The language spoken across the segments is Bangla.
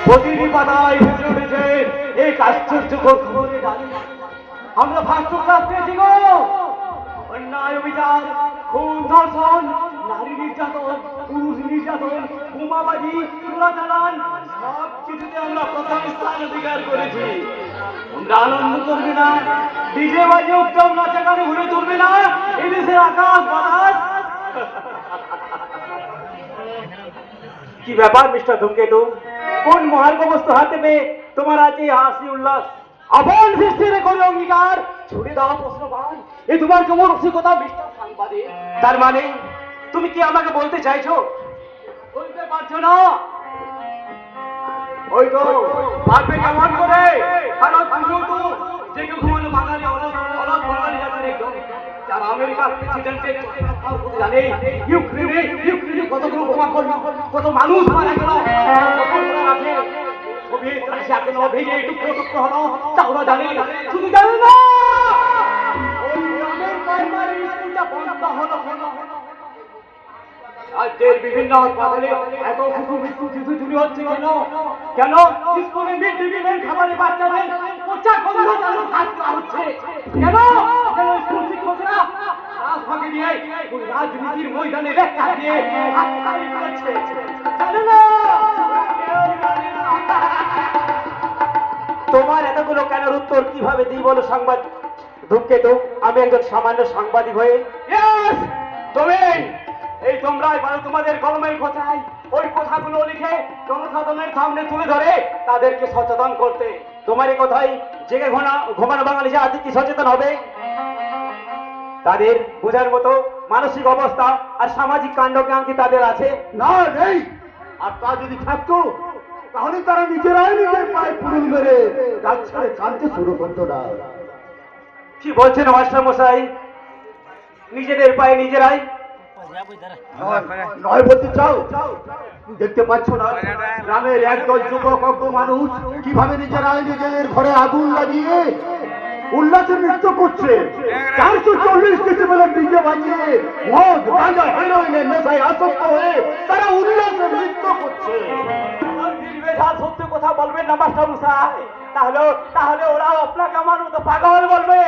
প্রতিটি পাতায় ভেসে উঠেছে এই আশ্চর্যকর খবরে দাঁড়িয়ে আমরা ভাস্কর পেয়েছি গো। অন্যায় অভিযান, খুন ধর্ষণ, নারী নির্যাতন, পুরুষ নির্যাতন, বোমাবাজি, চোরাচালান সব কিছুতে আমরা প্রথম স্থান অধিকার করেছি। তোমরা আনন্দ করবে না, ডিজে বাজে উত্তম নাচে গানে ঘুরে তুলবে না এদেশের আকাশ বাতাস। কি ব্যাপার মিস্টার ধূমকেতু, কোন মহার্ঘ বস্তু হাতে পেয়ে তোমার আছে হাসি উল্লাস? আপন সৃষ্টির করে অঙ্গীকার ছুড়ে দাও প্রশ্নবান, এ তোমার কেমন রসিকতা মিস্টার সাংবাদিক? তার মানে তুমি কি আমাকে বলতে চাইছো বলতে পারছো না? ওই তো পারবে কেমন করে, কারণ তুমিও তো যে কেউ ঘুমানো বাঙালি অলস বাঙালি জাতির একজন, যারা আমেরিকার প্রেসিডেন্টের জানে ইউক্রেনে কতগুলো বোমা করল, কত মানুষ মারা গেল, আছে সোভিয়েত রাশিয়া কেন ভেঙে টুকরো টুকরো হলো তা ওরা জানে। শুধু জানে না ওই গ্রামের প্রাইমারি স্কুলটা বন্ধ হলো রাজ্যের বিভিন্ন হাসপাতালে এত শিশু চুরি হচ্ছে কেন? কেন স্কুলে মিড ডে মিলের খাবারে বাচ্চাদের পচা গন্ধ যেন কাজ করা হচ্ছে? কেন কেন স্কুল শিক্ষকরা রাজভাগে দিয়ে রাজনীতির ময়দানে ব্যাখ্যা দিয়ে হাততালি করছে? জানে না, তোমার এতগুলো কেন উত্তর কিভাবে দিই বলো সংবাদ ধূমকেতু? আমি একজন সামান্য সাংবাদিক হয়ে তুমি এই তোমরাই পারো তোমাদের কলমের কথায় ওই কথাগুলো লিখে জনসাধারণের সামনে তুলে ধরে তাদেরকে সচেতন করতে। তোমার এই কথাই জেগে ঘুমানো বাঙালি জাতি কি সচেতন হবে? তাদের বোঝার মতো মানসিক অবস্থা আর সামাজিক কাণ্ডজ্ঞান কি তাদের আছে? না, নেই। আর তা যদি থাকতো তাহলে তারা নিজেরাই নিজের পায়ে পুরুল মেরে কাজ ছেড়ে কাঁদতে শুরু করতো না। কি বলছেন মাস্টার মশাই? নিজেদের পায়ে নিজেরাই নয় বলতে চাও? দেখতে পাচ্ছ না গ্রামের একদল যুবক অজ্ঞ মানুষ কিভাবে নিজেরাই নিজেদের ঘরে আগুন লাগিয়ে উল্লাসের নৃত্য করছে? 440 ডেসিবেলের ডিজে বাজিয়ে মদ গাঁজা হেরোইনের নেশায় আসক্ত হয়ে তারা উল্লাসের নৃত্য করছে। সত্য কথা বলবেন না মাস্টার মশাই, তাহলে ওরা আপনাকে আমার মতো পাগল বলবে।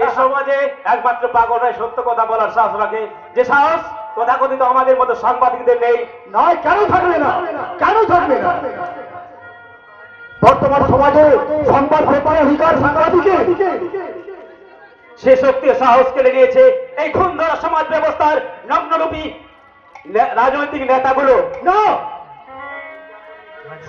এই সমাজে একমাত্র পাগলরাই সত্য কথা বলার সাহস রাখে, যে সাহস তথাকথিত আমাদের মতো সাংবাদিকদের নেই। নয়, কেন থাকবে না? কেন থাকবে না? বর্তমান সমাজে সংবাদ পেপার অধিকার সাংবাদিকের সে শক্তি সাহস কেড়ে নিয়েছে এই খুন ধরা সমাজ ব্যবস্থার নগ্নরূপী রাজনৈতিক নেতাগুলো। না,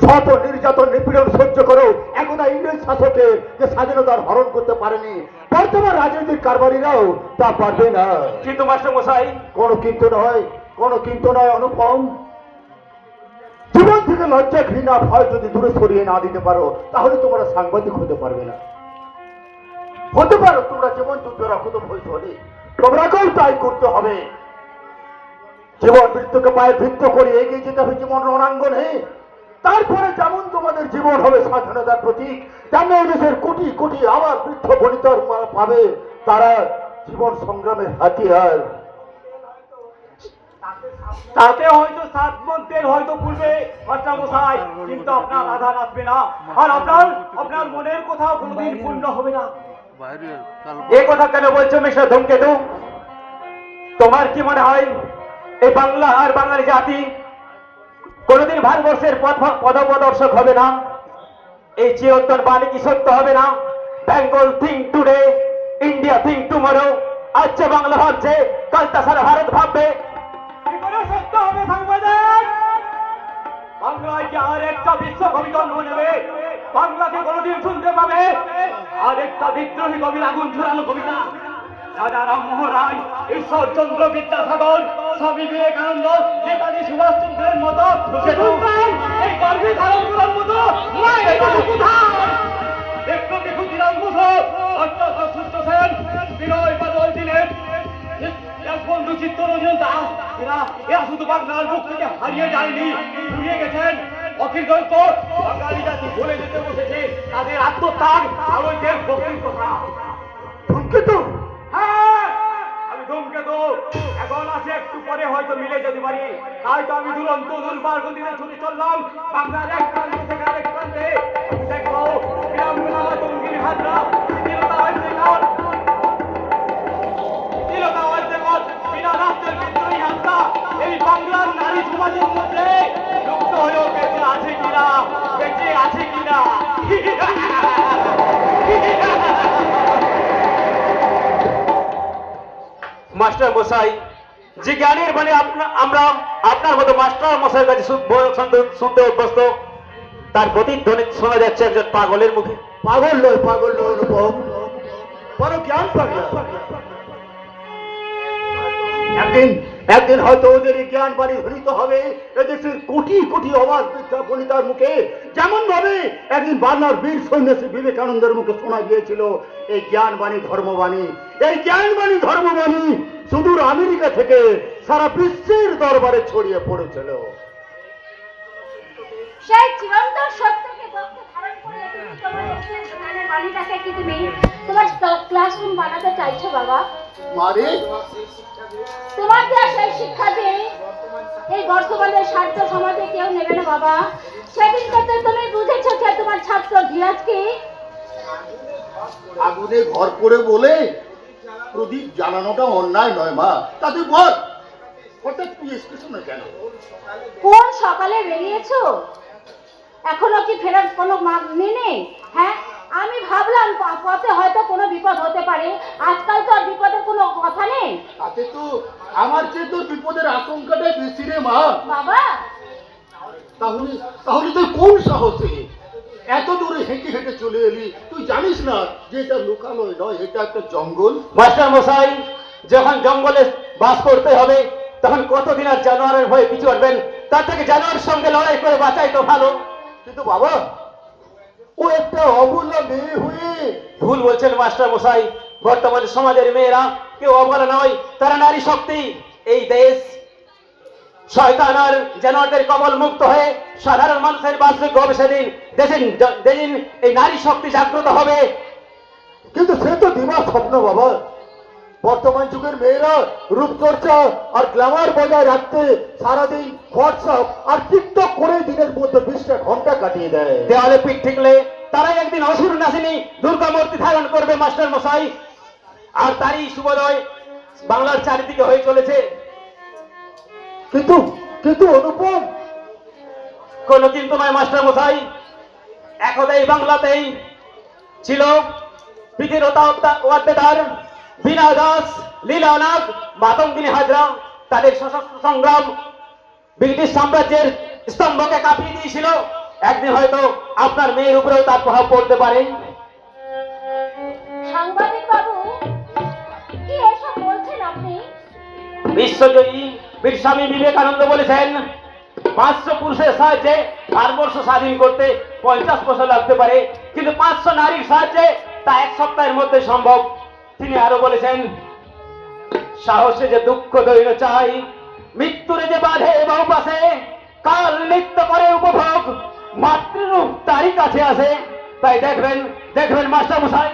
শত নির্যাতন নিপীড়ন সহ্য করো একদা ইংরেজ শাসকে যে স্বাধীনতার হরণ করতে পারেনি, বর্তমান রাজনৈতিক কারবারিরাও তা পারবে না। কিন্তু মাস্টার মশাই, কোনো কিন্তু নয় অনুপম। জীবন থেকে লজ্জা ঘৃণা ভয় যদি দূরে সরিয়ে না দিতে পারো তাহলে তোমরা সাংবাদিক হতে পারবে না। হতে পারো তোমরা জীবন যুদ্ধ রক্ত ভূত হলে তোমরাকেও তাই করতে হবে। জীবন মৃত্যুকে পায়ে ভিত্ত করে এগিয়ে যেতে হবে জীবন রণাঙ্গনে। তারপরে যেমন তোমাদের জীবন হবে স্বাধীনতার প্রতীক, তেমন দেশের কোটি কোটি আবার বৃদ্ধ বনিতার পাবে তারা জীবন সংগ্রামের হাতিয়ার। তাতে হয়তো 7 মন্ত্রের হয়তো পূর্বে মাস্টার মশাই, কিন্তু আপনার আধান আসবে না, আর আপনার মনের কথা কোনোদিন পূর্ণ হবে না। এ কথা কেন বলছো মিস্টার ধূমকেতু? তোমার কি মনে হয় এই বাংলা আর বাঙালি জাতি কোনদিন ভারতবর্ষের পথপ্রদর্শক হবে না? এই চিরন্তন বাণী কি সত্য হবে না? Bengal think today, India think tomorrow. আজ বাংলা ভাবছে, কাল তা সারা ভারত ভাববে। কি করে সত্য হবে সাংবাদিক? বাংলায় কি আর একটা বিশ্বকবি জন্ম নেবে? বাংলাকে কোনদিন শুনতে পাবে আর একটা বিদ্রোহী কবির আগুন ঝুরানো কবিতা? রাজা রামমোহন রায়, ঈশ্বরচন্দ্র বিদ্যাসাগর, স্বামী বিবেকানন্দ, নেতাজি সুভাষচন্দ্রের মতো এই গর্বে ধারণ করার মতো একটুকে ক্ষুদিরাম বসু, অত্যন্ত সুস্থ সেন, বিনয় বাদল দিলেন, বন্ধু চিত্তরঞ্জন দাস, এরা শুধু বাংলার মুখ থেকে হারিয়ে যায়নি, ঘুরিয়ে গেছেন। অখিল দন্ত বাঙালি জাতি ভুলে যেতে বসেছে তাদের আত্মত্যাগ আর ওই দেশ ভক্তির কথা। ধূমকেতু, আমি ধূমকেতু এখন আছে, একটু পরে হয়তো মিলে যেতে পারি। তাই তো আমি দুরন্ত দুর্বার গতিতে ছুটে চললাম বাংলার এক প্রান্ত থেকে মাস্টার মশাই, যে জ্ঞানের মানে আমরা আপনার মতো মাস্টার মশাইয়ের কাছে শুনতে অভ্যস্ত, তার প্রতিধ্বনি শোনা যাচ্ছে একজন পাগলের মুখে। পাগল নয় অনুপম, বড় জ্ঞান পাগলা। একদিন হয়তো ওদের এই জ্ঞান বাণী ধ্বনিত হবে এদেশের কোটি কোটি অবাধ বিদ্যাপণিতার মুখে, যেমন ভাবে একদিন বাংলার বীর সন্ন্যাসী বিবেকানন্দের মুখে শোনা গিয়েছিল এই জ্ঞান বাণী ধর্মবাণী। এই জ্ঞান বাণী ধর্মবাণী সুদূর আমেরিকা থেকে সারা বিশ্বের দরবারে ছড়িয়ে পড়েছিল। সেই চিরন্তন সত্যকে বক্তে ধারণ করে তুমি তোমার এই জ্ঞানের বাণীটাকে কি তুমি তোমার ক্লাসরুম বানাতে চাইছো বাবা? মানে তোমার দেওয়া সেই শিক্ষা যে এই বর্তমানের স্বার্থ সমাজে কেউ নেবে না বাবা, সেদিন তো তুমি বুঝেছো যে তোমার ছাত্র ধীরাজকে আগুনে ঘর করে বলে প্রদীপ জ্বালানোটা অন্যায় নয় মা, তাতে বল হঠাৎ তুই স্টেশনে কেন? কোন সকালে বেরিয়েছো, এখনো কি ফেরার কোনো নেই? হ্যাঁ, আমি ভাবলাম পথে হয়তো কোনো বিপদ হতে পারে, আজকাল তো আর বিপদের কোনো কথা নেই। তাতে তো আমার চেয়ে তোর বিপদের আশঙ্কাটাই বেশি রে মা। বাবা তাহলে তাহলে তুই কোন সাহসে এত দূরে হেঁটে হেঁটে চলে এলি? তুই জানিস না যে এটা লোকালয় নয়, এটা একটা জঙ্গল। মাস্টার মশাই, যখন জঙ্গলে বাস করতে হবে তখন কতদিন আর জানোয়ারের ভয়ে পিছু হটবেন? তার থেকে জানোয়ারের সঙ্গে লড়াই করে বাঁচাই তো ভালো। কিন্তু বাবা, ও একটা অবলা মেয়ে হয়ে। ভুল বলছেন মাস্টার মশাই, বর্তমান সমাজের মেয়েরা কেউ অবলা নয়, তারা নারী শক্তি। এই দেশ শয়তান আর জানোয়ারদের কবল মুক্ত হয়ে সাধারণ মানুষের বাসযোগ্য হবে সেদিন। যেদিন এই নারী শক্তি জাগ্রত হবে। কিন্তু সে তো দিবা স্বপ্ন বাবা। বর্তমান যুগের মেয়েরা রূপচর্চা আর গ্ল্যামার বজায় রাখতে সারাদিন হোয়াটসঅ্যাপ আর টিকটক করে দিনের মধ্যে 20টা ঘন্টা কাটিয়ে দেয়। দেওয়ালে পিঠ ঠিকলে তারাই একদিন অসুর নাসিনী দুর্গা মূর্তি ধারণ করবে মাস্টার মশাই। আর তারই শুভোদয় বাংলার চারিদিকে হয়ে চলেছে। কিন্তু কিন্তু অনুপম, কোনো কিন্তু নয় মাস্টার মশাই, একদা এই বাংলাতেই ছিল পৃথিবীর ওয়াদ্দেদার বিনা দাস, লীলা নাগ, মাতঙ্গিনী হাজরা। তাদের সশস্ত্র সংগ্রাম ব্রিটিশ সাম্রাজ্যের স্তম্ভকে কাঁপিয়ে দিয়েছিল। একদিন হয়তো আপনার মেয়ের উপরেও তার প্রভাব পড়তে পারে। সাংবাদিক বাবু, কি এসব বলছেন আপনি? বিশ্বজয়ী বীর স্বামী বিবেকানন্দ বলেছেন, 500 পুরুষের সাহায্যে ভারতবর্ষ স্বাধীন করতে 50 বছর লাগতে পারে, কিন্তু 500 নারীর সাহায্যে তা 1 সপ্তাহের মধ্যে সম্ভব। তিনি আরো বলেছেন, সাহসে যে দুঃখ দৈন্য চাই, মৃত্যুরে যে বাধে এবং পাশে, কাল নৃত্য করে উপভোগ, মাতৃরূপ তারই কাছে আসে। তাই দেখবেন মাস্টার মশাই,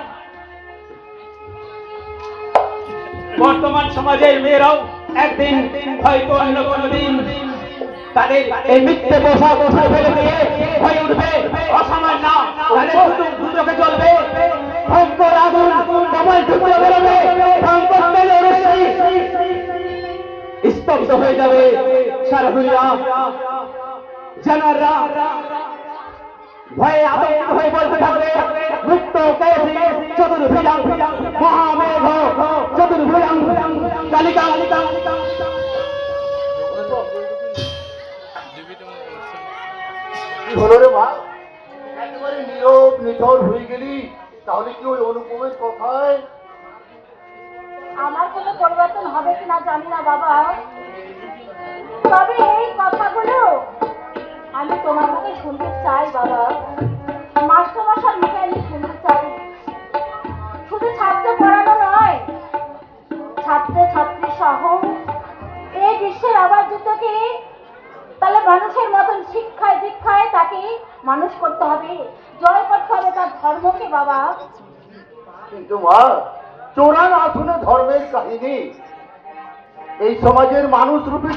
বর্তমান সমাজের মেয়েরাও একদিন হয়তো অন্য কোনো দিন তাদের এই মিথ্যে পোশাক ফেলে দিয়ে হয়ে উঠবে অসামান্য। তাদের দুচোখে চলবে ভয়ঙ্কর আগুন, কমল ঢুকে বেরোবে, ভয়ঙ্কর তেলের রশ্মি, স্তব্ধ হয়ে যাবে সারা দুনিয়া। জানাররা ভয়ে আতঙ্কিত হয়ে বলতে থাকবে, মুক্ত কেসি চতুর্ভুজাং মহামেঘ চতুর্ভুজাং কালিকা। কি হলো রে মা? একেবারে নীরব নিথর হয়ে গেলি। তাহলে কি ওই অনুপমের কথায় আমার কোনো পরিবর্তন হবে কিনা জানি না বাবা, তবে এই কথাগুলো আমি তোমার মুখে শুনতে চাই বাবা। মাস্টারমশাইয়ের মুখে আমি শুনতে চাই। শুধু ছাত্র পড়ানো নয়, ছাত্র ছাত্রী সহ এই বিশ্বের আবার দুটোকে তাহলে মানুষের মতন শিক্ষায় দীক্ষায় তাকে মানুষ করতে হবে, জয় করতে হবে তার ধর্মকে বাবা। কিন্তু মা, চোরান আসনে ধর্মের কাহিনী এই সমাজের মানুষ রূপী